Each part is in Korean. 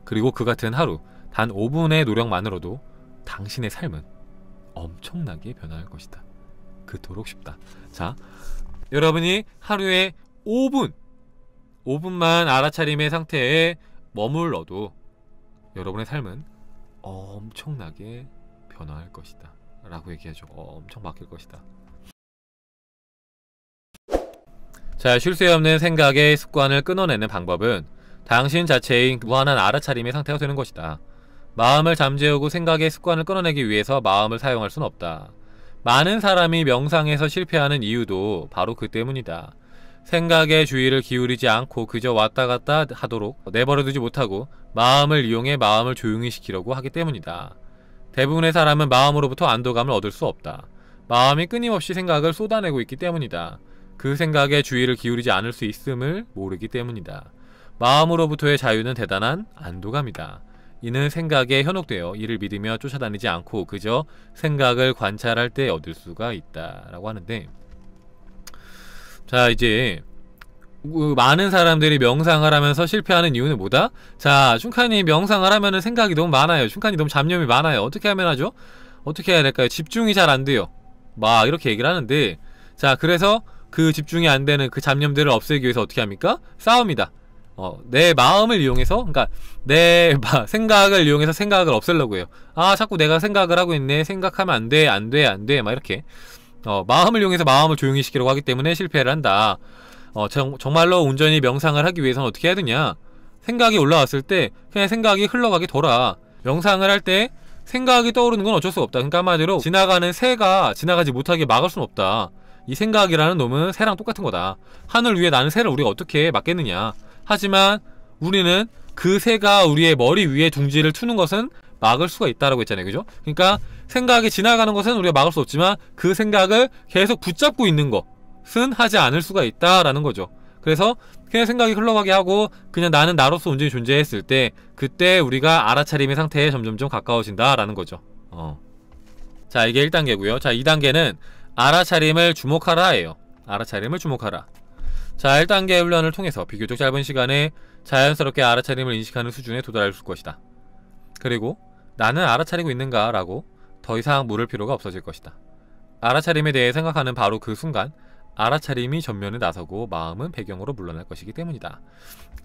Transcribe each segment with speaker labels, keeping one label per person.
Speaker 1: 그리고 그 같은 하루, 단 5분의 노력만으로도 당신의 삶은 엄청나게 변화할 것이다. 그토록 쉽다. 자, 여러분이 하루에 5분만 알아차림의 상태에 머물러도 여러분의 삶은 엄청나게 변화할 것이다 라고 얘기하죠. 엄청 바뀔 것이다. 자, 쉴 새 없는 생각의 습관을 끊어내는 방법은 당신 자체의 무한한 알아차림의 상태가 되는 것이다. 마음을 잠재우고 생각의 습관을 끊어내기 위해서 마음을 사용할 수는 없다. 많은 사람이 명상에서 실패하는 이유도 바로 그 때문이다. 생각의 주의를 기울이지 않고 그저 왔다 갔다 하도록 내버려두지 못하고 마음을 이용해 마음을 조용히 시키려고 하기 때문이다. 대부분의 사람은 마음으로부터 안도감을 얻을 수 없다. 마음이 끊임없이 생각을 쏟아내고 있기 때문이다. 그 생각에 주의를 기울이지 않을 수 있음을 모르기 때문이다. 마음으로부터의 자유는 대단한 안도감이다. 이는 생각에 현혹되어 이를 믿으며 쫓아다니지 않고 그저 생각을 관찰할 때 얻을 수가 있다 라고 하는데, 자, 이제 많은 사람들이 명상을 하면서 실패하는 이유는 뭐다? 자, 슌칸이 명상을 하면은 생각이 너무 많아요. 슌칸이 너무 잡념이 많아요. 어떻게 하면 하죠? 어떻게 해야 될까요? 집중이 잘 안 돼요. 막 이렇게 얘기를 하는데, 자, 그래서 그 집중이 안 되는 그 잡념들을 없애기 위해서 어떻게 합니까? 싸웁니다. 내 마음을 이용해서, 그러니까 내 생각을 이용해서 생각을 없애려고 해요. 아, 자꾸 내가 생각을 하고 있네. 생각하면 안 돼, 안 돼, 안 돼, 막 이렇게 마음을 이용해서 마음을 조용히 시키려고 하기 때문에 실패를 한다. 정말로 온전히 명상을 하기 위해서는 어떻게 해야 되냐? 생각이 올라왔을 때 그냥 생각이 흘러가게 둬라. 명상을 할 때 생각이 떠오르는 건 어쩔 수가 없다. 그러니까 한마디로 지나가는 새가 지나가지 못하게 막을 수는 없다. 이 생각이라는 놈은 새랑 똑같은 거다. 하늘 위에 나는 새를 우리가 어떻게 막겠느냐. 하지만 우리는 그 새가 우리의 머리 위에 둥지를 트는 것은 막을 수가 있다라고 했잖아요. 그죠? 그러니까 생각이 지나가는 것은 우리가 막을 수 없지만 그 생각을 계속 붙잡고 있는 것은 하지 않을 수가 있다라는 거죠. 그래서 그냥 생각이 흘러가게 하고 그냥 나는 나로서 온전히 존재했을 때, 그때 우리가 알아차림의 상태에 점점점 가까워진다라는 거죠. 자, 이게 1단계고요. 자, 2단계는 알아차림을 주목하라예요. 알아차림을 주목하라. 자, 1단계 훈련을 통해서 비교적 짧은 시간에 자연스럽게 알아차림을 인식하는 수준에 도달할 것이다. 그리고 나는 알아차리고 있는가? 라고 더 이상 물을 필요가 없어질 것이다. 알아차림에 대해 생각하는 바로 그 순간 알아차림이 전면에 나서고 마음은 배경으로 물러날 것이기 때문이다.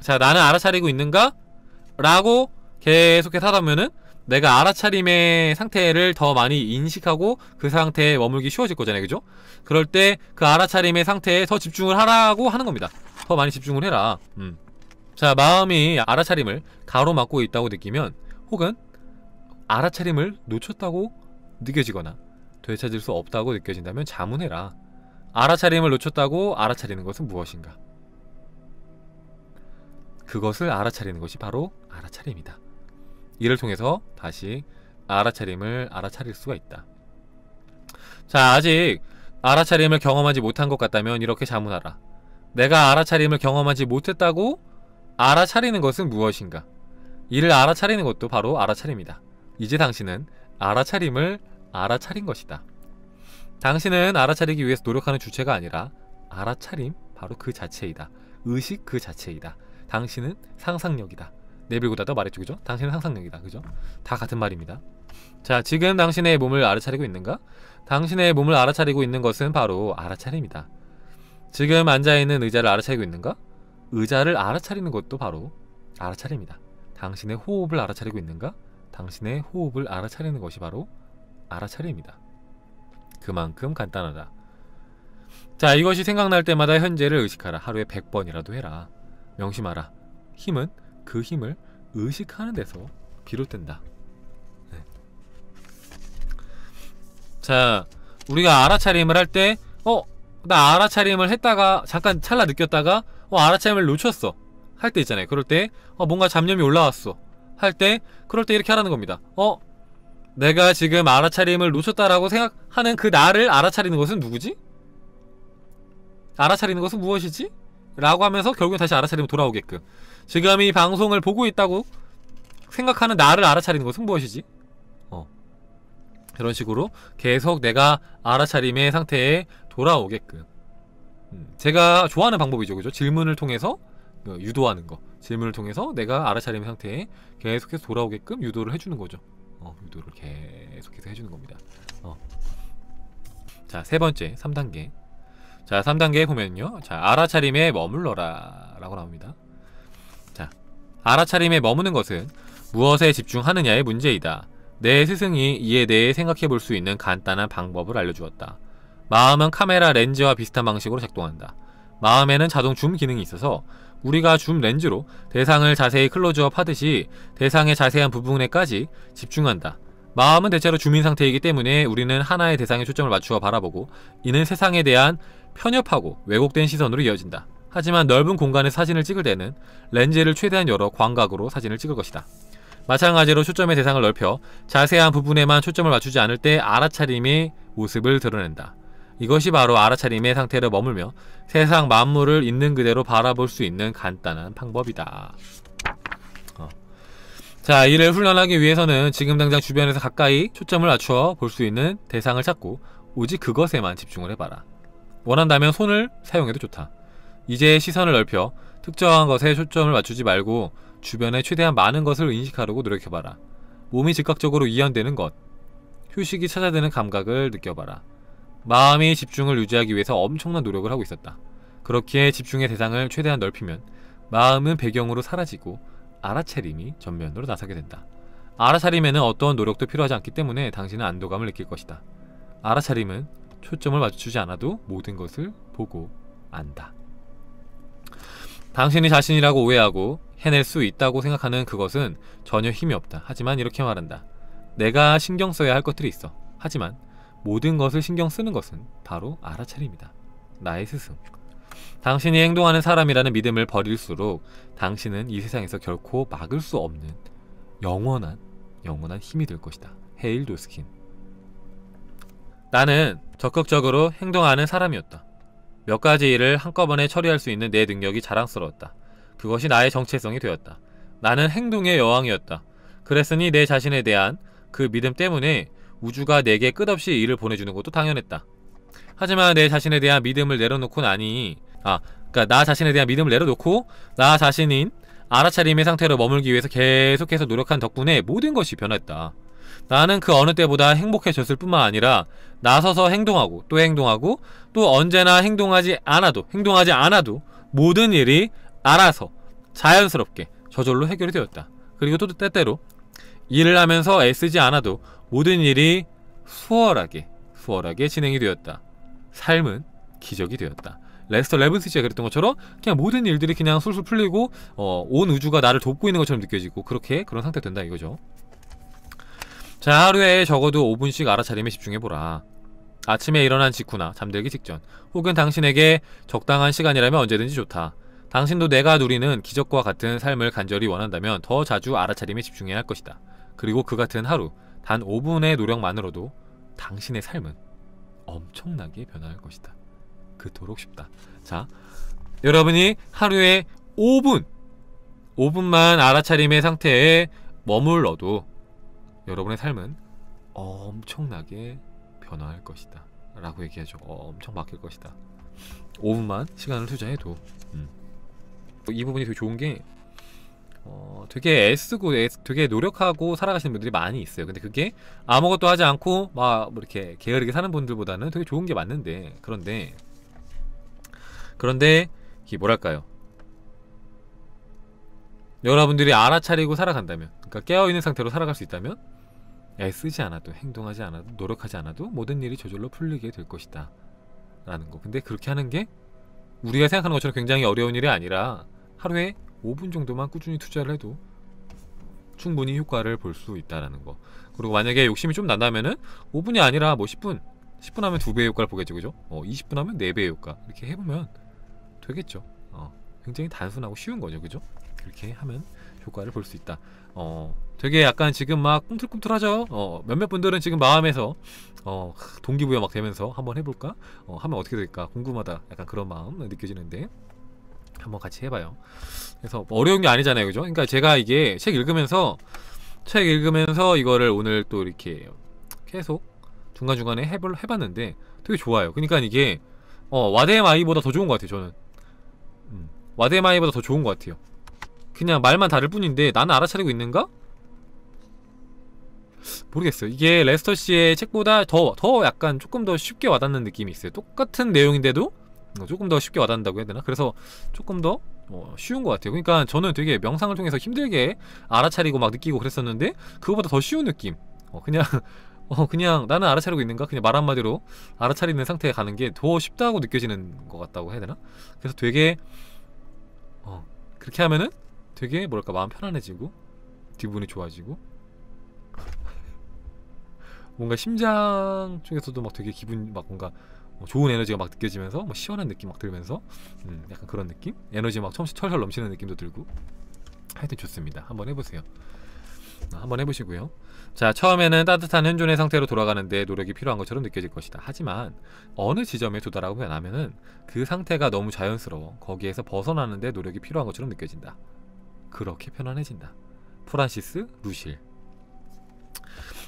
Speaker 1: 자, 나는 알아차리고 있는가? 라고 계속해서 하다 보면은 내가 알아차림의 상태를 더 많이 인식하고 그 상태에 머물기 쉬워질 거잖아요. 그죠? 그럴 때 그 알아차림의 상태에 더 집중을 하라고 하는 겁니다. 더 많이 집중을 해라. 자, 마음이 알아차림을 가로막고 있다고 느끼면, 혹은 알아차림을 놓쳤다고 느껴지거나 되찾을 수 없다고 느껴진다면 자문해라. 알아차림을 놓쳤다고 알아차리는 것은 무엇인가? 그것을 알아차리는 것이 바로 알아차림이다. 이를 통해서 다시 알아차림을 알아차릴 수가 있다. 자, 아직 알아차림을 경험하지 못한 것 같다면 이렇게 자문하라. 내가 알아차림을 경험하지 못했다고 알아차리는 것은 무엇인가? 이를 알아차리는 것도 바로 알아차림이다. 이제 당신은 알아차림을 알아차린 것이다. 당신은 알아차리기 위해서 노력하는 주체가 아니라 알아차림 바로 그 자체이다. 의식 그 자체이다. 당신은 상상력이다. 네빌 고다더 말했죠. 그죠? 당신은 상상력이다. 그죠? 다 같은 말입니다. 자, 지금 당신의 몸을 알아차리고 있는가? 당신의 몸을 알아차리고 있는 것은 바로 알아차림이다. 지금 앉아있는 의자를 알아차리고 있는가? 의자를 알아차리는 것도 바로 알아차림이다. 당신의 호흡을 알아차리고 있는가? 당신의 호흡을 알아차리는 것이 바로 알아차림이다. 그만큼 간단하다. 자, 이것이 생각날 때마다 현재를 의식하라. 하루에 100번이라도 해라. 명심하라. 힘은 그 힘을 의식하는 데서 비롯된다. 네. 자, 우리가 알아차림을 할 때 나 알아차림을 했다가 잠깐 찰나 느꼈다가 알아차림을 놓쳤어 할 때 있잖아요. 그럴 때 뭔가 잡념이 올라왔어 할 때, 그럴 때 이렇게 하라는 겁니다. 내가 지금 알아차림을 놓쳤다라고 생각하는 그 나를 알아차리는 것은 누구지? 알아차리는 것은 무엇이지? 라고 하면서 결국엔 다시 알아차림으로 돌아오게끔, 지금 이 방송을 보고 있다고 생각하는 나를 알아차리는 것은 무엇이지? 그런 식으로 계속 내가 알아차림의 상태에 돌아오게끔, 제가 좋아하는 방법이죠. 그죠? 질문을 통해서 유도하는 거. 질문을 통해서 내가 알아차림 상태에 계속해서 돌아오게끔 유도를 해주는 거죠. 유도를 계속해서 해주는 겁니다. 자, 세 번째 3단계. 자, 3단계에 보면요, 자, 알아차림에 머물러라 라고 나옵니다. 자, 알아차림에 머무는 것은 무엇에 집중하느냐의 문제이다. 내 스승이 이에 대해 생각해 볼 수 있는 간단한 방법을 알려주었다. 마음은 카메라 렌즈와 비슷한 방식으로 작동한다. 마음에는 자동 줌 기능이 있어서 우리가 줌 렌즈로 대상을 자세히 클로즈업 하듯이 대상의 자세한 부분에까지 집중한다. 마음은 대체로 줌인 상태이기 때문에 우리는 하나의 대상에 초점을 맞추어 바라보고 이는 세상에 대한 편협하고 왜곡된 시선으로 이어진다. 하지만 넓은 공간에 사진을 찍을 때는 렌즈를 최대한 열어 광각으로 사진을 찍을 것이다. 마찬가지로 초점의 대상을 넓혀 자세한 부분에만 초점을 맞추지 않을 때 알아차림의 모습을 드러낸다. 이것이 바로 알아차림의 상태를 머물며 세상 만물을 있는 그대로 바라볼 수 있는 간단한 방법이다. 자, 이를 훈련하기 위해서는 지금 당장 주변에서 가까이 초점을 맞추어 볼 수 있는 대상을 찾고 오직 그것에만 집중을 해봐라. 원한다면 손을 사용해도 좋다. 이제 시선을 넓혀 특정한 것에 초점을 맞추지 말고 주변에 최대한 많은 것을 인식하려고 노력해봐라. 몸이 즉각적으로 이완되는 것, 휴식이 찾아드는 감각을 느껴봐라. 마음이 집중을 유지하기 위해서 엄청난 노력을 하고 있었다. 그렇기에 집중의 대상을 최대한 넓히면 마음은 배경으로 사라지고 알아차림이 전면으로 나서게 된다. 알아차림에는 어떠한 노력도 필요하지 않기 때문에 당신은 안도감을 느낄 것이다. 알아차림은 초점을 맞추지 않아도 모든 것을 보고 안다. 당신이 자신이라고 오해하고 해낼 수 있다고 생각하는 그것은 전혀 힘이 없다. 하지만 이렇게 말한다. 내가 신경 써야 할 것들이 있어. 하지만 모든 것을 신경 쓰는 것은 바로 알아차림이다. 나의 스승. 당신이 행동하는 사람이라는 믿음을 버릴수록 당신은 이 세상에서 결코 막을 수 없는 영원한 힘이 될 것이다. 헤일 도스킨. 나는 적극적으로 행동하는 사람이었다. 몇 가지 일을 한꺼번에 처리할 수 있는 내 능력이 자랑스러웠다. 그것이 나의 정체성이 되었다. 나는 행동의 여왕이었다. 그랬으니 내 자신에 대한 그 믿음 때문에 우주가 내게 끝없이 일을 보내주는 것도 당연했다. 하지만 내 자신에 대한 믿음을 내려놓고 나 자신에 대한 믿음을 내려놓고 나 자신인 알아차림의 상태로 머물기 위해서 계속해서 노력한 덕분에 모든 것이 변했다. 나는 그 어느 때보다 행복해졌을 뿐만 아니라 나서서 행동하고 또 언제나 행동하지 않아도 모든 일이 알아서 자연스럽게 저절로 해결이 되었다. 그리고 또 때때로 일을 하면서 애쓰지 않아도 모든 일이 수월하게 진행이 되었다. 삶은 기적이 되었다. 레스터 레븐스지가 그랬던 것처럼 그냥 모든 일들이 그냥 술술 풀리고 온 우주가 나를 돕고 있는 것처럼 느껴지고 그런 상태가 된다 이거죠. 자, 하루에 적어도 5분씩 알아차림에 집중해보라. 아침에 일어난 직후나 잠들기 직전, 혹은 당신에게 적당한 시간이라면 언제든지 좋다. 당신도 내가 누리는 기적과 같은 삶을 간절히 원한다면 더 자주 알아차림에 집중해야 할 것이다. 그리고 그 같은 하루, 단 5분의 노력만으로도 당신의 삶은 엄청나게 변할 것이다. 그토록 쉽다. 자, 여러분이 하루에 5분만 알아차림의 상태에 머물러도 여러분의 삶은 엄청나게 변화할 것이다 라고 얘기하죠. 엄청 바뀔 것이다. 5분만 시간을 투자해도. 이 부분이 되게 좋은 게 되게 애쓰고 되게 노력하고 살아가시는 분들이 많이 있어요. 근데 그게 아무것도 하지 않고 막 뭐 이렇게 게으르게 사는 분들보다는 되게 좋은 게 맞는데, 그런데 이게 뭐랄까요, 여러분들이 알아차리고 살아간다면, 그러니까 깨어있는 상태로 살아갈 수 있다면 애쓰지 않아도, 행동하지 않아도, 노력하지 않아도 모든 일이 저절로 풀리게 될 것이다 라는 거. 근데 그렇게 하는 게 우리가 생각하는 것처럼 굉장히 어려운 일이 아니라 하루에 5분 정도만 꾸준히 투자를 해도 충분히 효과를 볼 수 있다라는 거. 그리고 만약에 욕심이 좀 난다면은 5분이 아니라 뭐 10분 하면 2배의 효과를 보겠죠, 그죠? 20분 하면 4배의 효과. 이렇게 해보면 되겠죠. 굉장히 단순하고 쉬운 거죠, 그죠? 그렇게 하면 효과를 볼 수 있다. 되게 약간 지금 막 꿈틀꿈틀하죠? 몇몇 분들은 지금 마음에서 동기부여 막 되면서 한번 해볼까? 하면 어떻게 될까? 궁금하다. 약간 그런 마음 느껴지는데 한번 같이 해봐요. 그래서 어려운 게 아니잖아요, 그죠? 그러니까 제가 이게 책 읽으면서 이거를 오늘 또 이렇게 계속 중간중간에 해봤는데 되게 좋아요. 그러니까 이게 와데마이보다 더 좋은 것 같아요, 저는. 와데마이보다 더 좋은 것 같아요. 그냥 말만 다를 뿐인데 나는 알아차리고 있는가? 모르겠어요. 이게 레스터씨의 책보다 더 약간 조금 더 쉽게 와닿는 느낌이 있어요. 똑같은 내용인데도 조금 더 쉽게 와닿는다고 해야 되나? 그래서 조금 더 쉬운 것 같아요. 그러니까 저는 되게 명상을 통해서 힘들게 알아차리고 막 느끼고 그랬었는데 그거보다 더 쉬운 느낌. 그냥 그냥 나는 알아차리고 있는가? 그냥 말 한마디로 알아차리는 상태에 가는 게 더 쉽다고 느껴지는 것 같다고 해야 되나? 그래서 되게 그렇게 하면은 되게 뭐랄까 마음 편안해지고 기분이 좋아지고 뭔가 심장 쪽에서도 막 되게 기분 막 뭔가 좋은 에너지가 막 느껴지면서 뭐 시원한 느낌 막 들면서 약간 그런 느낌? 에너지 막 철철 넘치는 느낌도 들고 하여튼 좋습니다. 한번 해보세요. 한번 해보시고요. 자, 처음에는 따뜻한 현존의 상태로 돌아가는데 노력이 필요한 것처럼 느껴질 것이다. 하지만 어느 지점에 도달하고 나면은 그 상태가 너무 자연스러워 거기에서 벗어나는데 노력이 필요한 것처럼 느껴진다. 그렇게 편안해진다. 프란시스 루실.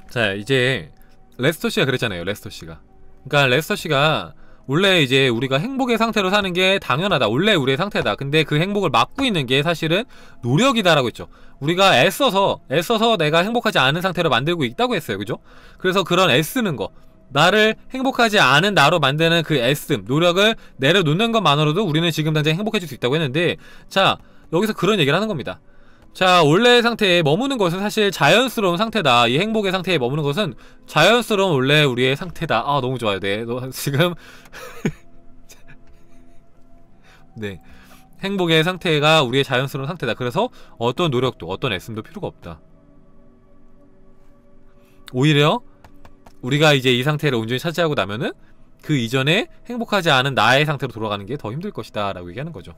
Speaker 1: 자, 이제 레스터씨가 그랬잖아요. 레스터씨가. 그러니까 레스터씨가 원래 이제 우리가 행복의 상태로 사는 게 당연하다. 원래 우리의 상태다. 근데 그 행복을 막고 있는 게 사실은 노력이다라고 했죠. 우리가 애써서 내가 행복하지 않은 상태로 만들고 있다고 했어요. 그죠? 그래서 그런 애쓰는 거, 나를 행복하지 않은 나로 만드는 그 애씀, 노력을 내려놓는 것만으로도 우리는 지금 당장 행복해질 수 있다고 했는데, 자, 여기서 그런 얘기를 하는 겁니다. 자, 원래의 상태에 머무는 것은 사실 자연스러운 상태다. 이 행복의 상태에 머무는 것은 자연스러운 원래 우리의 상태다. 아, 너무 좋아요. 네, 지금 네, 행복의 상태가 우리의 자연스러운 상태다. 그래서 어떤 노력도 어떤 애씀도 필요가 없다. 오히려 우리가 이제 이 상태를 온전히 차지하고 나면은 그 이전에 행복하지 않은 나의 상태로 돌아가는 게 더 힘들 것이다 라고 얘기하는 거죠.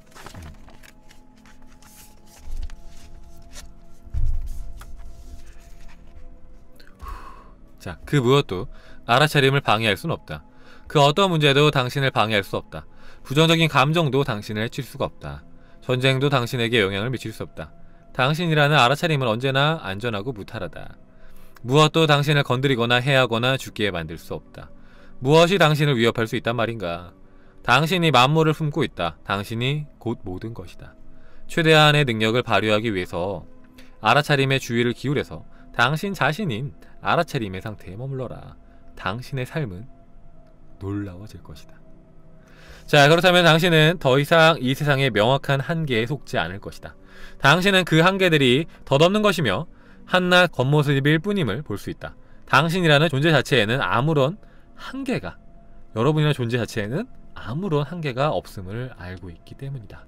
Speaker 1: 자, 그 무엇도 알아차림을 방해할 수는 없다. 그 어떤 문제도 당신을 방해할 수 없다. 부정적인 감정도 당신을 해칠 수가 없다. 전쟁도 당신에게 영향을 미칠 수 없다. 당신이라는 알아차림은 언제나 안전하고 무탈하다. 무엇도 당신을 건드리거나 해하거나 죽게 만들 수 없다. 무엇이 당신을 위협할 수 있단 말인가? 당신이 만물을 품고 있다. 당신이 곧 모든 것이다. 최대한의 능력을 발휘하기 위해서 알아차림에 주의를 기울여서 당신 자신인 알아차림의 상태에 머물러라. 당신의 삶은 놀라워질 것이다. 자, 그렇다면 당신은 더 이상 이 세상의 명확한 한계에 속지 않을 것이다. 당신은 그 한계들이 덧없는 것이며 한낱 겉모습일 뿐임을 볼 수 있다. 당신이라는 존재 자체에는 아무런 한계가, 여러분이라는 존재 자체에는 아무런 한계가 없음을 알고 있기 때문이다.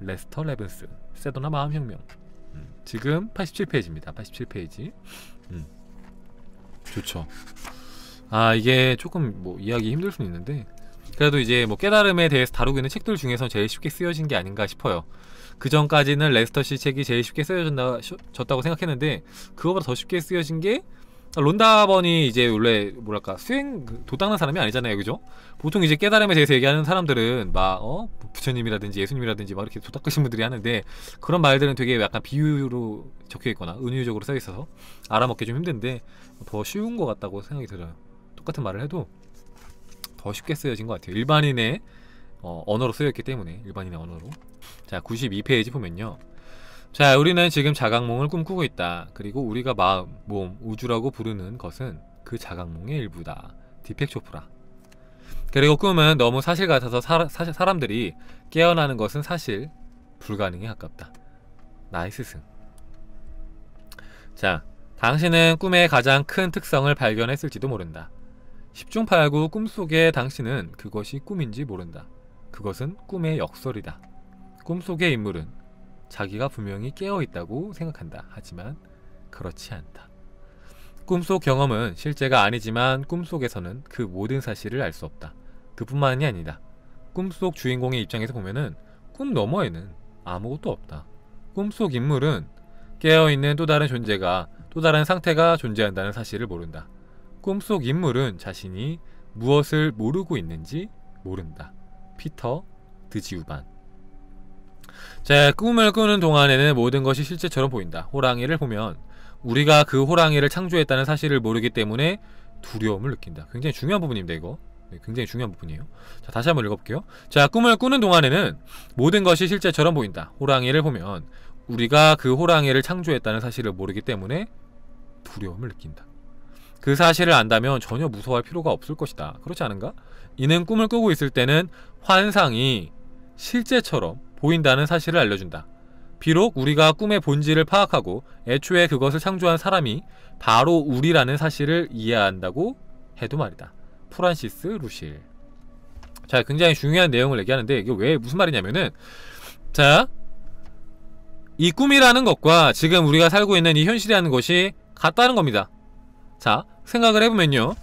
Speaker 1: 레스터 레븐스, 세도나 마음혁명. 지금 87페이지입니다. 87페이지. 좋죠. 아, 이게 조금 뭐 이해하기 힘들 수는 있는데 그래도 이제 뭐 깨달음에 대해서 다루고 있는 책들 중에서 제일 쉽게 쓰여진 게 아닌가 싶어요. 그 전까지는 레스터씨 책이 제일 쉽게 쓰여졌다고 생각했는데 그거보다 더 쉽게 쓰여진 게 론다번이 이제 원래 뭐랄까 수행 도 닦는 사람이 아니잖아요. 그죠? 보통 이제 깨달음에 대해서 얘기하는 사람들은 막 부처님이라든지 예수님이라든지 막 이렇게 도 닦으신 분들이 하는데 그런 말들은 되게 약간 비유로 적혀있거나 은유적으로 써있어서 알아먹기 좀 힘든데 더 쉬운 것 같다고 생각이 들어요. 똑같은 말을 해도 더 쉽게 쓰여진 것 같아요. 일반인의 언어로 쓰여있기 때문에. 일반인의 언어로. 자, 92페이지 보면요, 자, 우리는 지금 자각몽을 꿈꾸고 있다. 그리고 우리가 마음, 몸, 우주라고 부르는 것은 그 자각몽의 일부다. 디펙 초프라. 그리고 꿈은 너무 사실 같아서 사람들이 깨어나는 것은 사실 불가능에 가깝다. 나의 스승. 자, 당신은 꿈의 가장 큰 특성을 발견했을지도 모른다. 10중 8구 꿈속의 당신은 그것이 꿈인지 모른다. 그것은 꿈의 역설이다. 꿈속의 인물은 자기가 분명히 깨어있다고 생각한다. 하지만 그렇지 않다. 꿈속 경험은 실제가 아니지만 꿈속에서는 그 모든 사실을 알 수 없다. 그뿐만이 아니다. 꿈속 주인공의 입장에서 보면은 꿈 너머에는 아무것도 없다. 꿈속 인물은 깨어있는 또 다른 존재가, 또 다른 상태가 존재한다는 사실을 모른다. 꿈속 인물은 자신이 무엇을 모르고 있는지 모른다. 피터 드지우반. 자, 꿈을 꾸는 동안에는 모든 것이 실제처럼 보인다. 호랑이를 보면 우리가 그 호랑이를 창조했다는 사실을 모르기 때문에 두려움을 느낀다. 굉장히 중요한 부분입니다. 이거 굉장히 중요한 부분이에요. 자, 다시 한번 읽어볼게요. 자, 꿈을 꾸는 동안에는 모든 것이 실제처럼 보인다. 호랑이를 보면 우리가 그 호랑이를 창조했다는 사실을 모르기 때문에 두려움을 느낀다. 그 사실을 안다면 전혀 무서워할 필요가 없을 것이다. 그렇지 않은가? 이는 꿈을 꾸고 있을 때는 환상이 실제처럼 보인다는 사실을 알려준다. 비록 우리가 꿈의 본질을 파악하고 애초에 그것을 창조한 사람이 바로 우리라는 사실을 이해한다고 해도 말이다. 프란시스 루실. 자, 굉장히 중요한 내용을 얘기하는데 이게 왜 무슨 말이냐면은, 자, 이 꿈이라는 것과 지금 우리가 살고 있는 이 현실이라는 것이 같다는 겁니다. 자, 생각을 해보면요,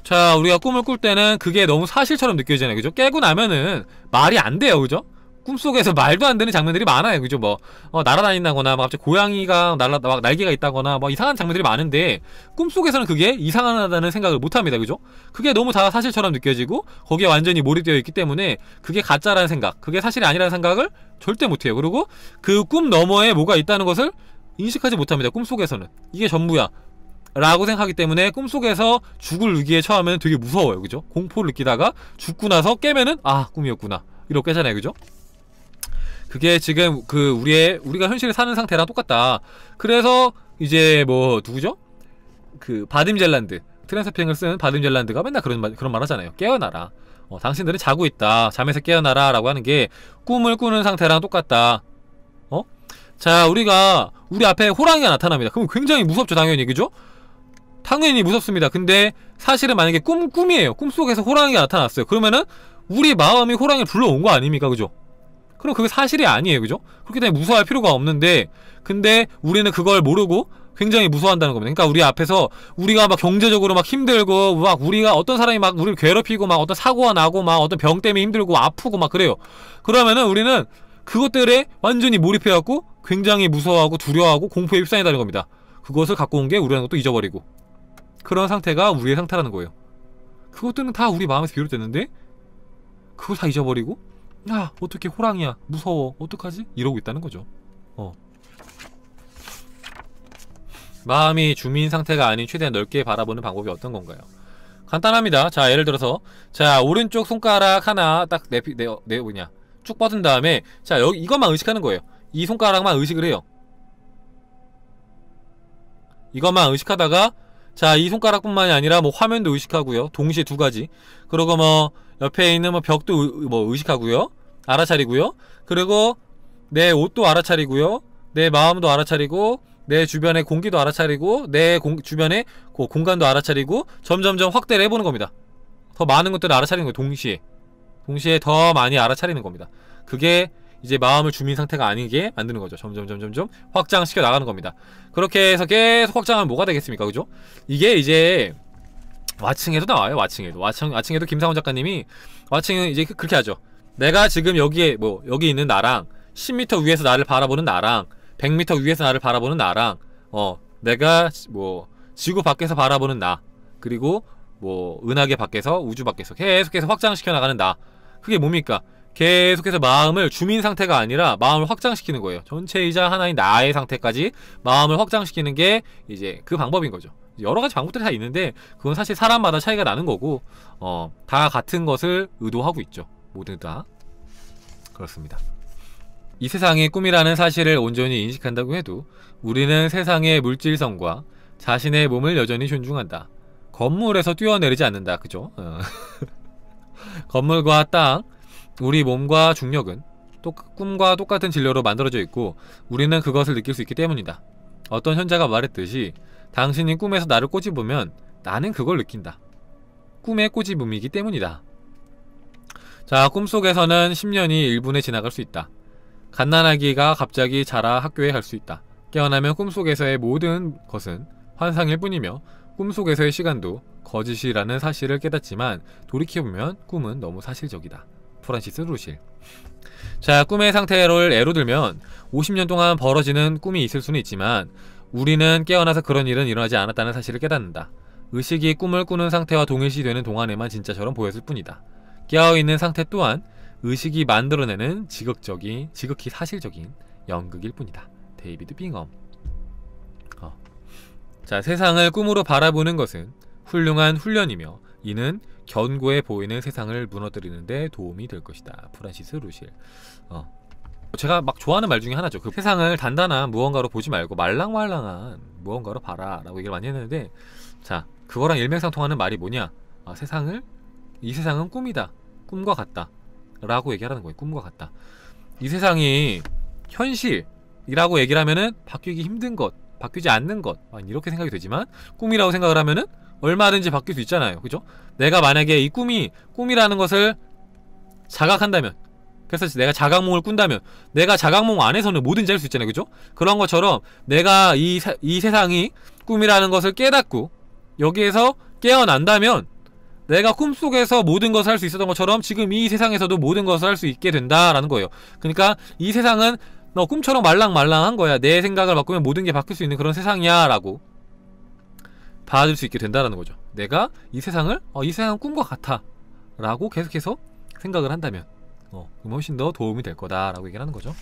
Speaker 1: 자, 우리가 꿈을 꿀 때는 그게 너무 사실처럼 느껴지잖아요. 그죠? 깨고 나면은 말이 안 돼요. 그죠? 꿈속에서 말도 안 되는 장면들이 많아요. 그죠? 뭐 날아다닌다거나 막 갑자기 고양이가 막 날개가 있다거나 뭐 이상한 장면들이 많은데, 꿈속에서는 그게 이상하다는 생각을 못합니다. 그죠? 그게 너무 다 사실처럼 느껴지고 거기에 완전히 몰입되어 있기 때문에 그게 가짜라는 생각, 그게 사실이 아니라는 생각을 절대 못해요. 그리고 그 꿈 너머에 뭐가 있다는 것을 인식하지 못합니다. 꿈속에서는 이게 전부야 라고 생각하기 때문에 꿈속에서 죽을 위기에 처하면 되게 무서워요. 그죠? 공포를 느끼다가 죽고 나서 깨면은 아, 꿈이었구나 이렇게 깨잖아요. 그죠? 그게 지금 그 우리가 현실에 사는 상태랑 똑같다. 그래서 이제 뭐 누구죠? 그 바딤젤란드, 트랜스핑을 쓴 바딤젤란드가 맨날 그런 말 하잖아요. 깨어나라. 당신들은 자고 있다. 잠에서 깨어나라 라고 하는 게 꿈을 꾸는 상태랑 똑같다. 자, 우리 앞에 호랑이가 나타납니다. 그럼 굉장히 무섭죠, 당연히. 그죠? 당연히 무섭습니다. 근데 사실은 만약에 꿈이에요. 꿈속에서 호랑이가 나타났어요. 그러면은 우리 마음이 호랑이를 불러온 거 아닙니까? 그죠? 그럼 그게 사실이 아니에요. 그죠? 그렇기 때문에 무서워할 필요가 없는데, 근데 우리는 그걸 모르고 굉장히 무서워한다는 겁니다. 그러니까 우리 앞에서 우리가 막 경제적으로 막 힘들고, 막 우리가 어떤 사람이 막 우리를 괴롭히고, 막 어떤 사고가 나고, 막 어떤 병 때문에 힘들고 아프고 막 그래요. 그러면은 우리는 그것들에 완전히 몰입해갖고 굉장히 무서워하고 두려워하고 공포에 휩싸인다는 겁니다. 그것을 갖고 온 게 우리라는 것도 잊어버리고, 그런 상태가 우리의 상태라는 거예요. 그것들은 다 우리 마음에서 비롯됐는데 그걸 다 잊어버리고, 아, 어떻게 호랑이야, 무서워, 어떡하지? 이러고 있다는 거죠. 마음이 주민 상태가 아닌 최대한 넓게 바라보는 방법이 어떤 건가요? 간단합니다. 자, 예를 들어서, 자, 오른쪽 손가락 하나 딱 뭐냐 쭉 뻗은 다음에, 자, 여기 이것만 의식하는 거예요. 이 손가락만 의식을 해요. 이것만 의식하다가, 자, 이 손가락뿐만이 아니라 뭐 화면도 의식하고요. 동시에 두 가지. 그리고 뭐 옆에 있는 뭐 벽도 의식하고요. 알아차리고요. 그리고 내 옷도 알아차리고요. 내 마음도 알아차리고, 내 주변의 공기도 알아차리고, 내 주변의 공간도 알아차리고, 점점점 확대를 해보는 겁니다. 더 많은 것들을 알아차리는 거예요. 동시에 더 많이 알아차리는 겁니다. 그게 이제 마음을 주민 상태가 아니게 만드는 거죠. 점점 확장시켜 나가는 겁니다. 그렇게 해서 계속 확장하면 뭐가 되겠습니까? 그죠? 이게 이제 와칭에도 나와요. 와칭에도 김상훈 작가님이 와칭은 이제 그렇게 하죠. 내가 지금 여기 있는 나랑 10m 위에서 나를 바라보는 나랑 100m 위에서 나를 바라보는 나랑 내가 뭐 지구 밖에서 바라보는 나, 그리고 뭐 은하계 밖에서, 우주 밖에서 계속해서 확장시켜 나가는 나. 그게 뭡니까? 계속해서 마음을 주민 상태가 아니라 마음을 확장시키는 거예요. 전체이자 하나인 나의 상태까지 마음을 확장시키는 게 이제 그 방법인 거죠. 여러가지 방법들이 다 있는데 그건 사실 사람마다 차이가 나는 거고, 다 같은 것을 의도하고 있죠. 모두 다 그렇습니다. 이 세상이 꿈이라는 사실을 온전히 인식한다고 해도 우리는 세상의 물질성과 자신의 몸을 여전히 존중한다. 건물에서 뛰어내리지 않는다. 그죠? 건물과 땅, 우리 몸과 중력은 꿈과 똑같은 진료로 만들어져 있고 우리는 그것을 느낄 수 있기 때문이다. 어떤 현자가 말했듯이 당신이 꿈에서 나를 꼬집으면 나는 그걸 느낀다. 꿈의 꼬집음이기 때문이다. 자, 꿈속에서는 10년이 1분에 지나갈 수 있다. 갓난아기가 갑자기 자라 학교에 갈 수 있다. 깨어나면 꿈속에서의 모든 것은 환상일 뿐이며 꿈속에서의 시간도 거짓이라는 사실을 깨닫지만 돌이켜보면 꿈은 너무 사실적이다. 프란시스 루실. 자, 꿈의 상태를 예로 들면 50년 동안 벌어지는 꿈이 있을 수는 있지만 우리는 깨어나서 그런 일은 일어나지 않았다는 사실을 깨닫는다. 의식이 꿈을 꾸는 상태와 동일시되는 동안에만 진짜처럼 보였을 뿐이다. 깨어있는 상태 또한 의식이 만들어내는 지극히 사실적인 연극일 뿐이다. 데이비드 빙엄. 자, 세상을 꿈으로 바라보는 것은 훌륭한 훈련이며 이는 견고해 보이는 세상을 무너뜨리는 데 도움이 될 것이다. 프란시스 루실. 제가 막 좋아하는 말 중에 하나죠. 그 세상을 단단한 무언가로 보지 말고 말랑말랑한 무언가로 봐라 라고 얘기를 많이 했는데, 자, 그거랑 일맥상통하는 말이 뭐냐. 이 세상은 꿈이다. 꿈과 같다 라고 얘기하라는 거예요. 꿈과 같다. 이 세상이 현실이라고 얘기를 하면은 바뀌기 힘든 것, 바뀌지 않는 것, 이렇게 생각이 되지만, 꿈이라고 생각을 하면은 얼마든지 바뀔 수 있잖아요. 그죠? 내가 만약에 이 꿈이라는 것을 자각한다면, 그래서 내가 자각몽을 꾼다면, 내가 자각몽 안에서는 뭐든지 할 수 있잖아요. 그죠? 그런 것처럼 내가 이 세상이 꿈이라는 것을 깨닫고 여기에서 깨어난다면, 내가 꿈속에서 모든 것을 할 수 있었던 것처럼 지금 이 세상에서도 모든 것을 할 수 있게 된다라는 거예요. 그러니까 이 세상은 너 꿈처럼 말랑말랑한 거야. 내 생각을 바꾸면 모든 게 바뀔 수 있는 그런 세상이야 라고 받아들일 수 있게 된다라는 거죠. 내가 이 세상은 꿈과 같아 라고 계속해서 생각을 한다면 그럼 훨씬 더 도움이 될 거다 라고 얘기를 하는 거죠.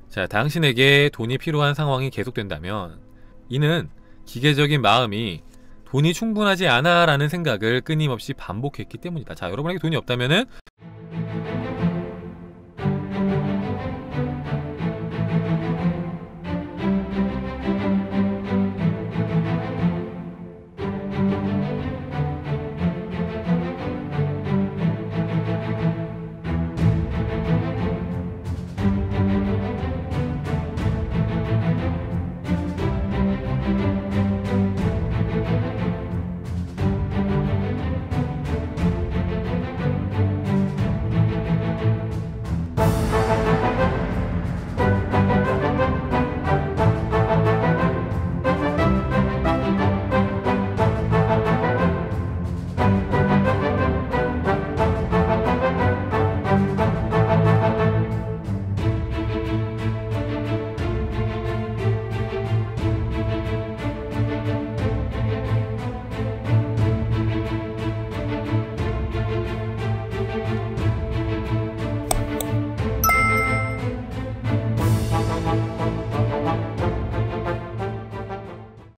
Speaker 1: 자, 당신에게 돈이 필요한 상황이 계속된다면 이는 기계적인 마음이 돈이 충분하지 않아 라는 생각을 끊임없이 반복했기 때문이다. 자, 여러분에게 돈이 없다면은